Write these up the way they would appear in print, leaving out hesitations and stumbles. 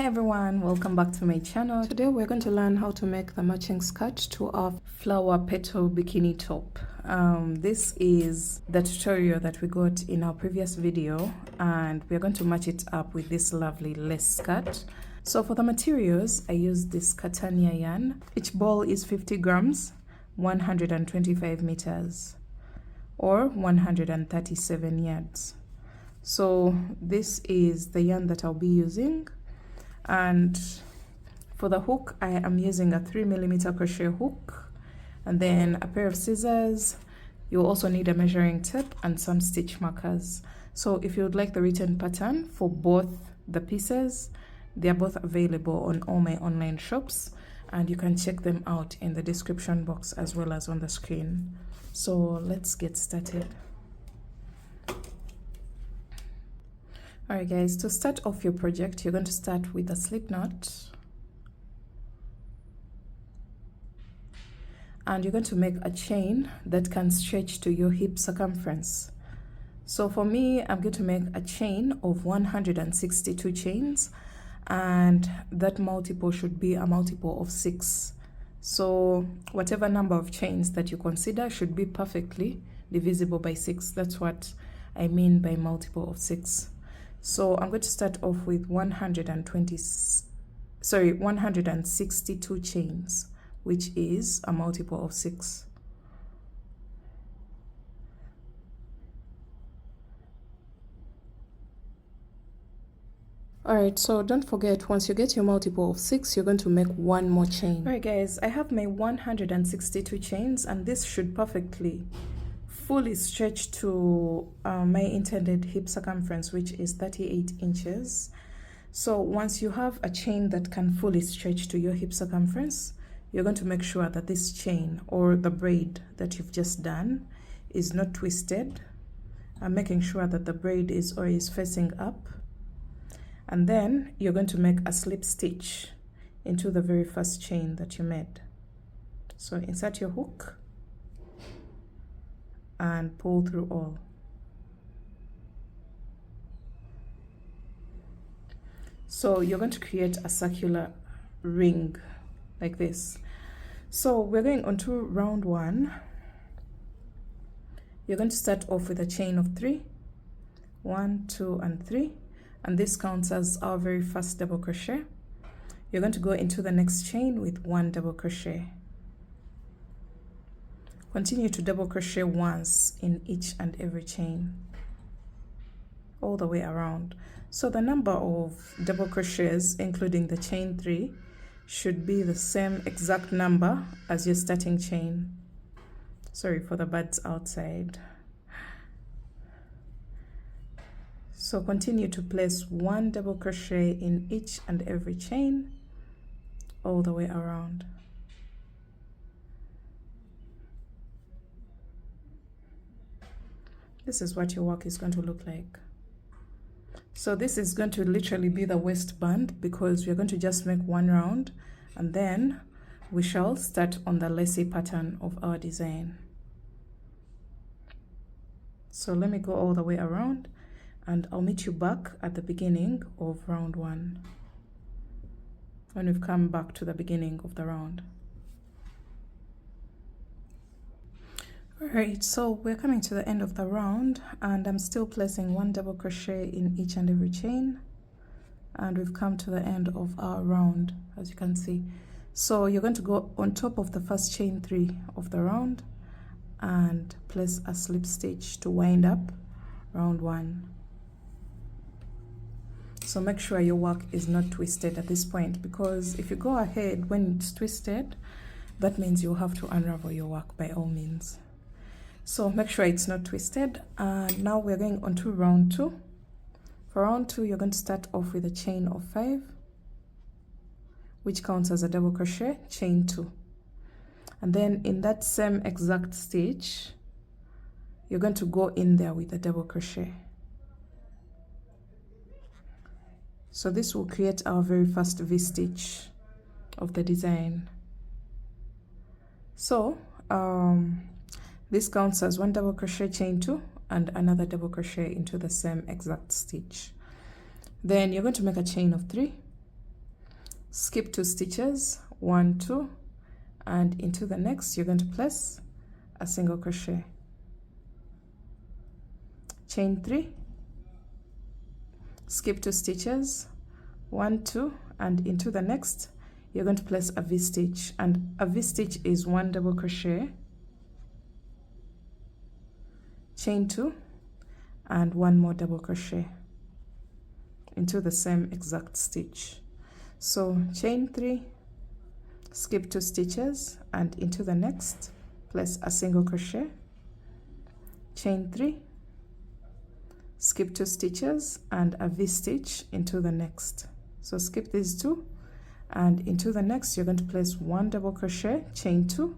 everyone, welcome back to my channel. Today we're going to learn how to make the matching skirt to our flower petal bikini top. This is the tutorial that we got in our previous video, and we're going to match it up with this lovely lace skirt. So for the materials, I used this Catania yarn. Each ball is 50 grams, 125 meters, or 137 yards. So this is the yarn that I'll be using, and for the hook I am using a 3mm crochet hook, and then a pair of scissors. You'll also need a measuring tape and some stitch markers. So if you would like the written pattern for both the pieces, they are both available on all my online shops, and you can check them out in the description box as well as on the screen. So let's get started. Alright guys, to start off your project, you're going to start with a slip knot, and you're going to make a chain that can stretch to your hip circumference. So for me, I'm going to make a chain of 162 chains, and that multiple should be a multiple of 6. So whatever number of chains that you consider should be perfectly divisible by 6. That's what I mean by multiple of 6. So I'm going to start off with 162 chains, which is a multiple of 6. Alright, so don't forget, once you get your multiple of 6, you're going to make one more chain. Alright guys, I have my 162 chains, and this should perfectly fully stretch to my intended hip circumference, which is 38 inches. So once you have a chain that can fully stretch to your hip circumference, you're going to make sure that this chain or the braid that you've just done is not twisted. I'm making sure that the braid is always facing up, and then you're going to make a slip stitch into the very first chain that you made. So insert your hook and pull through all. So you're going to create a circular ring like this. So we're going on to round 1. You're going to start off with a chain of 3, 1, 2, and 3, and this counts as our very first double crochet. You're going to go into the next chain with 1 double crochet. Continue to double crochet once in each and every chain all the way around. So the number of double crochets, including the chain 3, should be the same exact number as your starting chain. Sorry for the birds outside. So continue to place 1 double crochet in each and every chain all the way around. This is what your work is going to look like. So this is going to literally be the waistband, because we're going to just make 1 round, and then we shall start on the lacy pattern of our design. So let me go all the way around, and I'll meet you back at the beginning of round 1 when we've come back to the beginning of the round. Alright, so we're coming to the end of the round, and I'm still placing 1 double crochet in each and every chain, and we've come to the end of our round, as you can see. So you're going to go on top of the first chain 3 of the round and place a slip stitch to wind up round 1. So make sure your work is not twisted at this point, because if you go ahead when it's twisted, that means you'll have to unravel your work by all means. So make sure it's not twisted. And now we're going on to round 2. For round 2, you're going to start off with a chain of 5, which counts as a double crochet, chain 2. And then in that same exact stitch, you're going to go in there with a double crochet. So this will create our very first V-stitch of the design. So this counts as 1 double crochet, chain 2, and another double crochet into the same exact stitch. Then you're going to make a chain of 3, skip 2 stitches, 1, 2, and into the next you're going to place a single crochet, chain 3, skip 2 stitches, 1, 2, and into the next you're going to place a V-stitch, and a V-stitch is 1 double crochet, chain 2, and 1 more double crochet into the same exact stitch. So chain 3, skip 2 stitches, and into the next place a single crochet, chain 3, skip 2 stitches, and a V-stitch into the next. So skip these 2, and into the next you're going to place 1 double crochet, chain 2,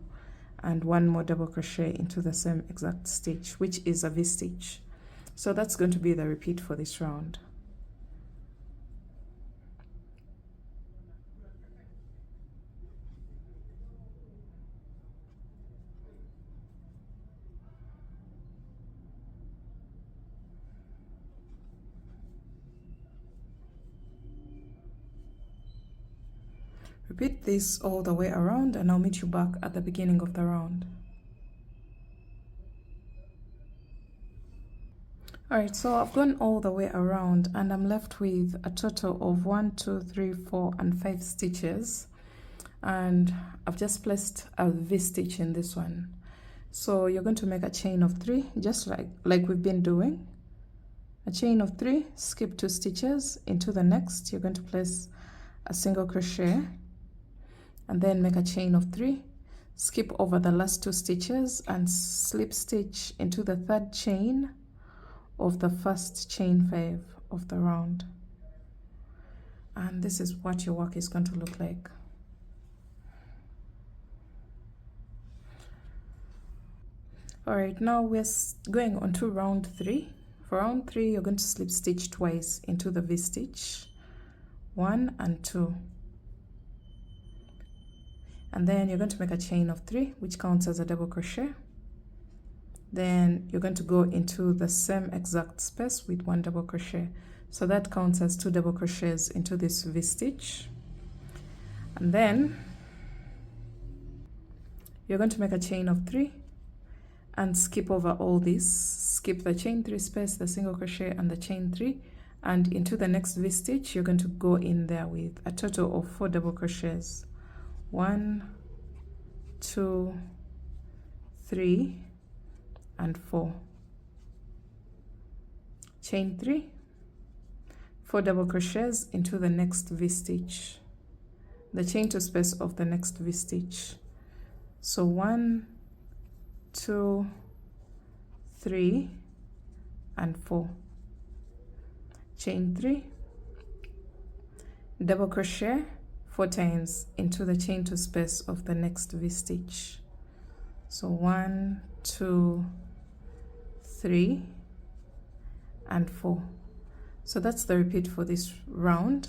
and 1 more double crochet into the same exact stitch, which is a V-stitch. So that's going to be the repeat for this round. Repeat this all the way around, and I'll meet you back at the beginning of the round. Alright, so I've gone all the way around and I'm left with a total of 1, 2, 3, 4, and 5 stitches, and I've just placed a V-stitch in this one. So you're going to make a chain of 3, just like we've been doing. A chain of 3, skip 2 stitches, into the next you're going to place a single crochet, and then make a chain of 3, skip over the last 2 stitches and slip stitch into the 3rd chain of the first chain 5 of the round. And this is what your work is going to look like. Alright, now we're going on to round 3. For round 3 you're going to slip stitch twice into the V-stitch, 1 and 2. And then you're going to make a chain of 3, which counts as a double crochet. Then you're going to go into the same exact space with 1 double crochet. So that counts as 2 double crochets into this V-stitch. And then you're going to make a chain of 3 and skip over all this. Skip the chain 3 space, the single crochet, and the chain 3. And into the next V-stitch, you're going to go in there with a total of 4 double crochets. 1, 2, 3, and 4. Chain 3, 4 double crochets into the next V-stitch, the chain 2 space of the next V-stitch. So 1, 2, 3, and 4. Chain 3, double crochet 4 times into the chain 2 space of the next V-stitch. So 1, 2, 3, and 4. So that's the repeat for this round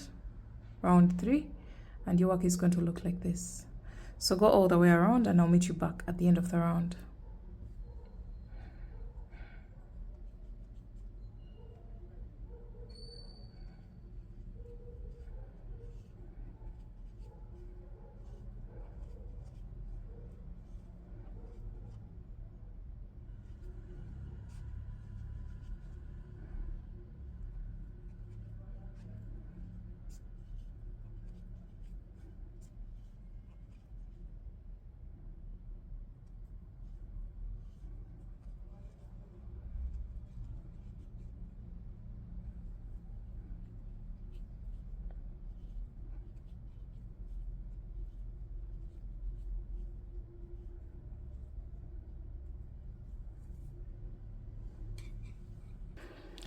3, and your work is going to look like this. So go all the way around and I'll meet you back at the end of the round.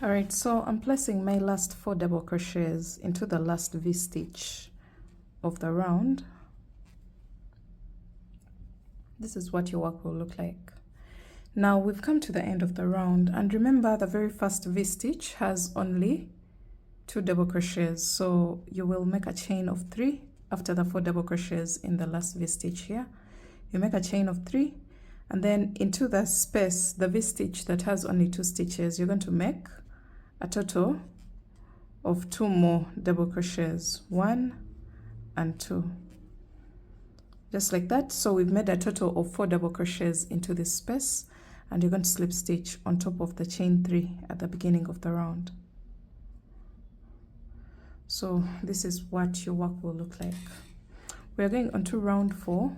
Alright, so I'm placing my last 4 double crochets into the last V-stitch of the round. This is what your work will look like. Now we've come to the end of the round, and remember the very first V-stitch has only 2 double crochets, so you will make a chain of 3 after the 4 double crochets in the last V-stitch here. You make a chain of 3, and then into the space, the V-stitch that has only 2 stitches, you're going to make a total of 2 more double crochets, 1 and 2, just like that. So we've made a total of 4 double crochets into this space, and you're going to slip stitch on top of the chain 3 at the beginning of the round. So this is what your work will look like. We're going on to round 4.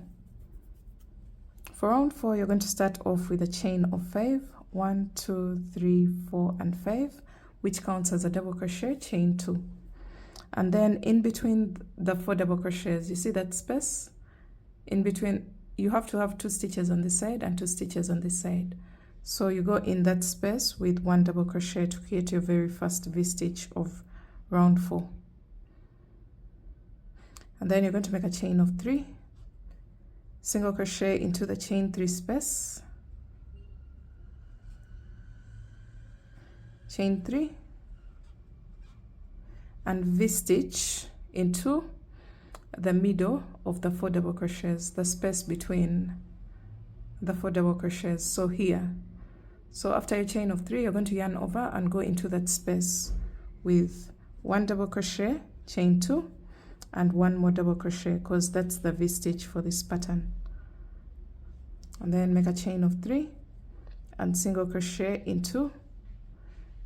For round 4, you're going to start off with a chain of 5, 1, 2, 3, 4, and 5, which counts as a double crochet, chain 2. And then in between the 4 double crochets, you see that space? In between, you have to have 2 stitches on this side and 2 stitches on this side. So you go in that space with 1 double crochet to create your very first V-stitch of round 4. And then you're going to make a chain of 3, single crochet into the chain 3 space, chain 3, and V-stitch into the middle of the 4 double crochets, the space between the 4 double crochets, so here. So after your chain of 3, you're going to yarn over and go into that space with 1 double crochet, chain 2, and 1 more double crochet, because that's the V-stitch for this pattern. And then make a chain of 3 and single crochet into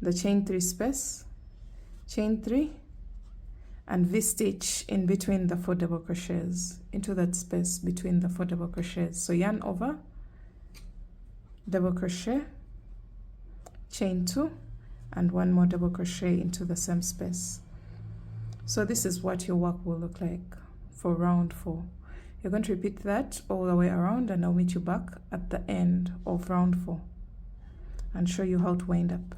the chain 3 space, chain 3, and V-stitch in between the 4 double crochets into that space between the 4 double crochets. So yarn over, double crochet, chain 2, and 1 more double crochet into the same space. So this is what your work will look like for round 4. You're going to repeat that all the way around, and I'll meet you back at the end of round 4 and show you how to wind up.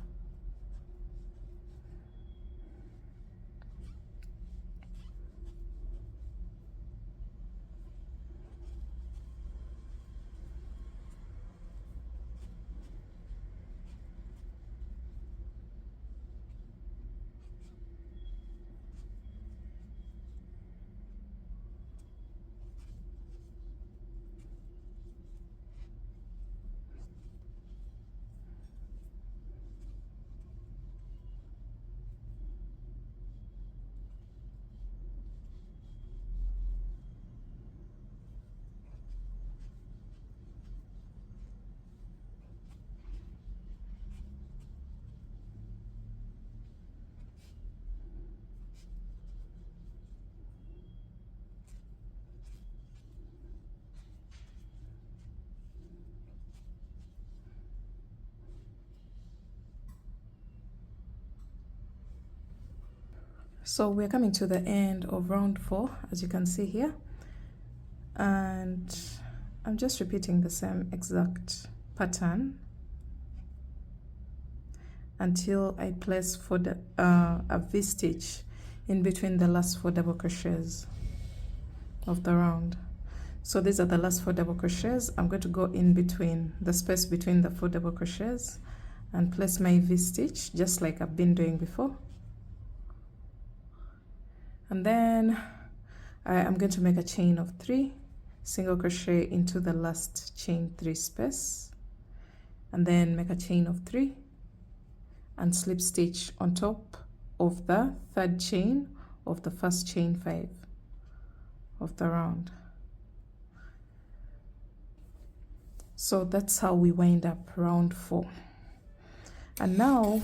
So we're coming to the end of round 4, as you can see here, and I'm just repeating the same exact pattern until I place for the a V-stitch in between the last 4 double crochets of the round. So these are the last 4 double crochets. I'm going to go in between the space between the 4 double crochets and place my V-stitch just like I've been doing before. And then I'm going to make a chain of 3, single crochet into the last chain 3 space, and then make a chain of 3 and slip stitch on top of the 3rd chain of the first chain 5 of the round. So that's how we wind up round 4. And now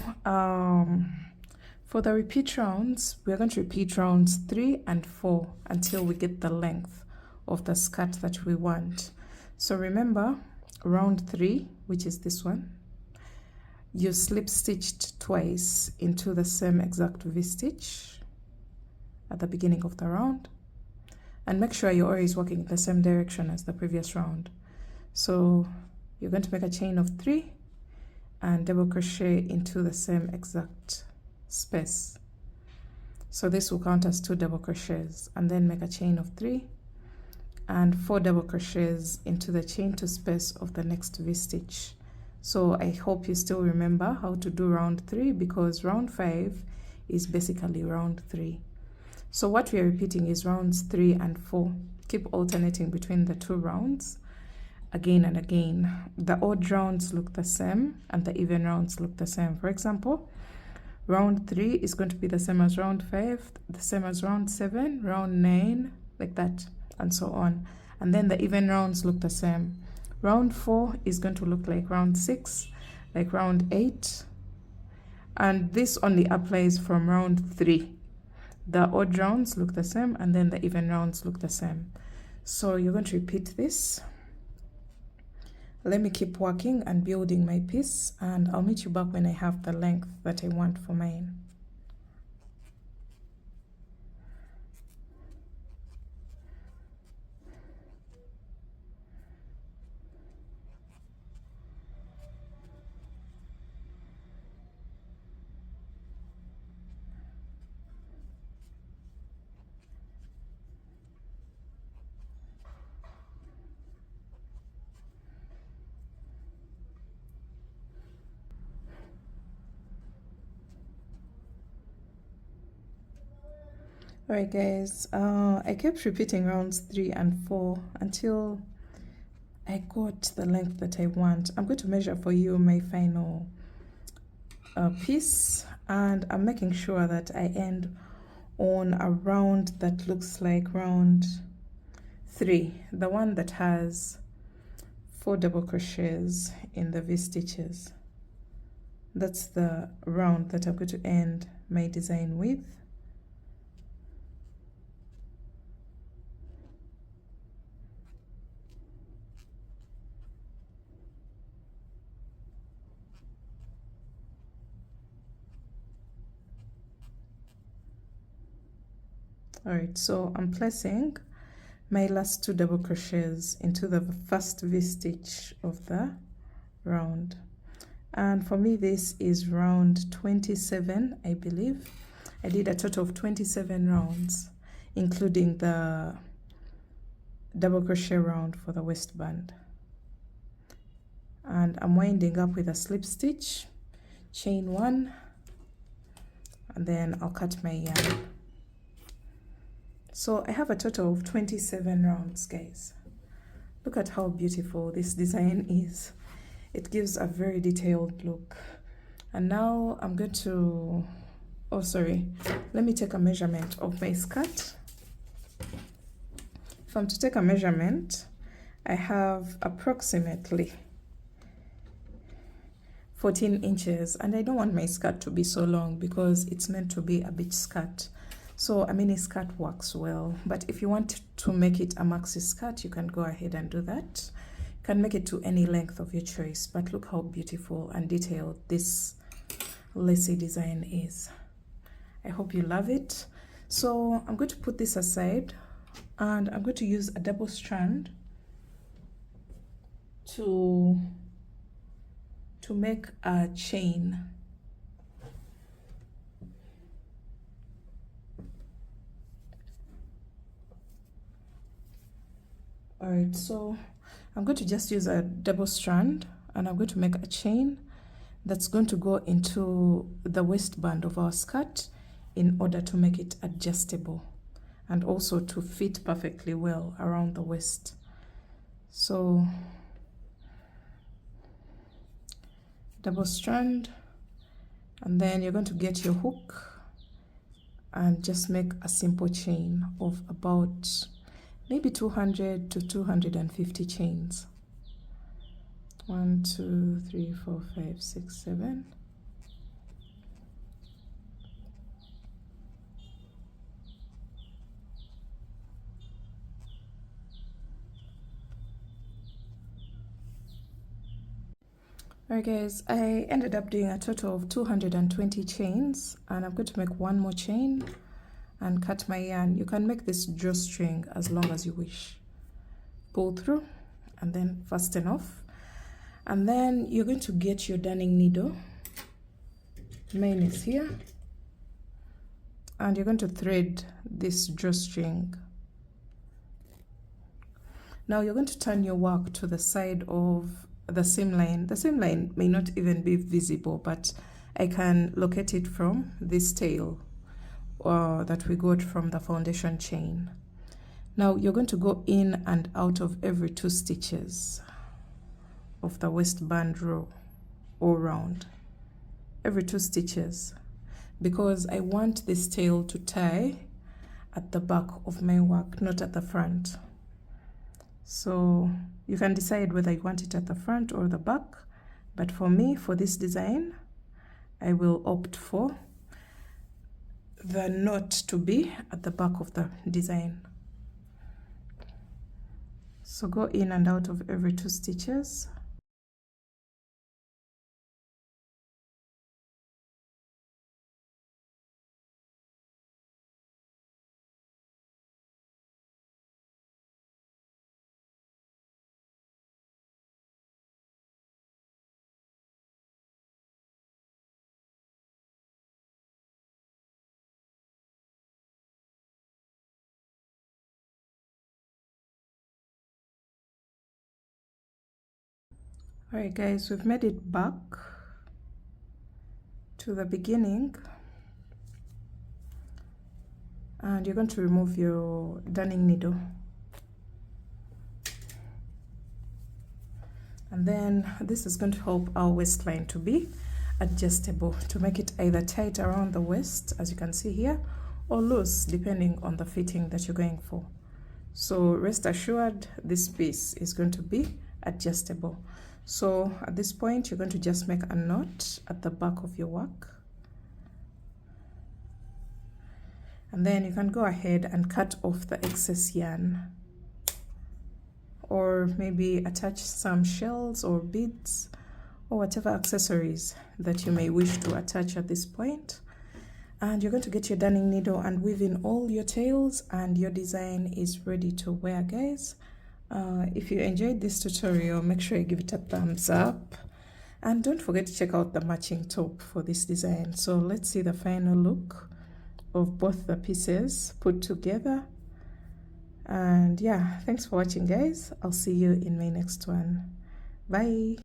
for the repeat rounds, we're going to repeat rounds 3 and 4 until we get the length of the skirt that we want. So remember, round 3, which is this one, you slip stitched twice into the same exact V-stitch at the beginning of the round, and make sure you're always working in the same direction as the previous round. So you're going to make a chain of 3 and double crochet into the same exact space. So this will count as 2 double crochets, and then make a chain of 3 and 4 double crochets into the chain 2 space of the next V-stitch. So I hope you still remember how to do round 3, because round 5 is basically round 3. So what we are repeating is rounds 3 and 4. Keep alternating between the 2 rounds again and again. The odd rounds look the same and the even rounds look the same. For example, round 3 is going to be the same as round 5, the same as round 7, round 9, like that, and so on. And then the even rounds look the same. Round 4 is going to look like round 6, like round 8, and this only applies from round 3. The odd rounds look the same, and then the even rounds look the same. So you're going to repeat this. Let me keep working and building my piece, and I'll meet you back when I have the length that I want for mine. Alright guys, I kept repeating rounds 3 and 4 until I got the length that I want. I'm going to measure for you my final piece, and I'm making sure that I end on a round that looks like round 3, the one that has 4 double crochets in the V stitches. That's the round that I'm going to end my design with. Alright, so I'm placing my last 2 double crochets into the first V stitch of the round, and for me this is round 27, I believe. I did a total of 27 rounds, including the double crochet round for the waistband. And I'm winding up with a slip stitch, chain 1, and then I'll cut my yarn. So I have a total of 27 rounds, guys. Look at how beautiful this design is. It gives a very detailed look. And now I'm going to, oh sorry, let me take a measurement of my skirt. If I'm to take a measurement, I have approximately 14 inches, and I don't want my skirt to be so long because it's meant to be a beach skirt. So a mini skirt works well, but if you want to make it a maxi skirt, you can go ahead and do that. You can make it to any length of your choice, but look how beautiful and detailed this lacy design is. I hope you love it. So I'm going to put this aside, and I'm going to use a double strand to make a chain. Alright, so I'm going to just use a double strand, and I'm going to make a chain that's going to go into the waistband of our skirt in order to make it adjustable and also to fit perfectly well around the waist. So double strand, and then you're going to get your hook and just make a simple chain of about maybe 200 to 250 chains. 1, 2, 3, 4, 5, 6, 7. Alright guys, I ended up doing a total of 220 chains, and I'm going to make one more chain and cut my yarn. You can make this drawstring as long as you wish. Pull through and then fasten off, and then you're going to get your darning needle. Mine is here, and you're going to thread this drawstring. Now you're going to turn your work to the side of the seam line. The seam line may not even be visible, but I can locate it from this tail that we got from the foundation chain. Now you're going to go in and out of every 2 stitches of the waistband row or round, every 2 stitches, because I want this tail to tie at the back of my work, not at the front. So you can decide whether you want it at the front or the back, but for me, for this design, I will opt for the knot to be at the back of the design. So go in and out of every 2 stitches. Alright guys, we've made it back to the beginning, and you're going to remove your darning needle, and then this is going to help our waistline to be adjustable, to make it either tight around the waist, as you can see here, or loose depending on the fitting that you're going for. So rest assured, this piece is going to be adjustable. So at this point, you're going to just make a knot at the back of your work, and then you can go ahead and cut off the excess yarn, or maybe attach some shells or beads or whatever accessories that you may wish to attach at this point. And you're going to get your darning needle and weave in all your tails, and your design is ready to wear, guys. If you enjoyed this tutorial, make sure you give it a thumbs up, and don't forget to check out the matching top for this design. So let's see the final look of both the pieces put together. And yeah, thanks for watching, guys. I'll see you in my next one. Bye.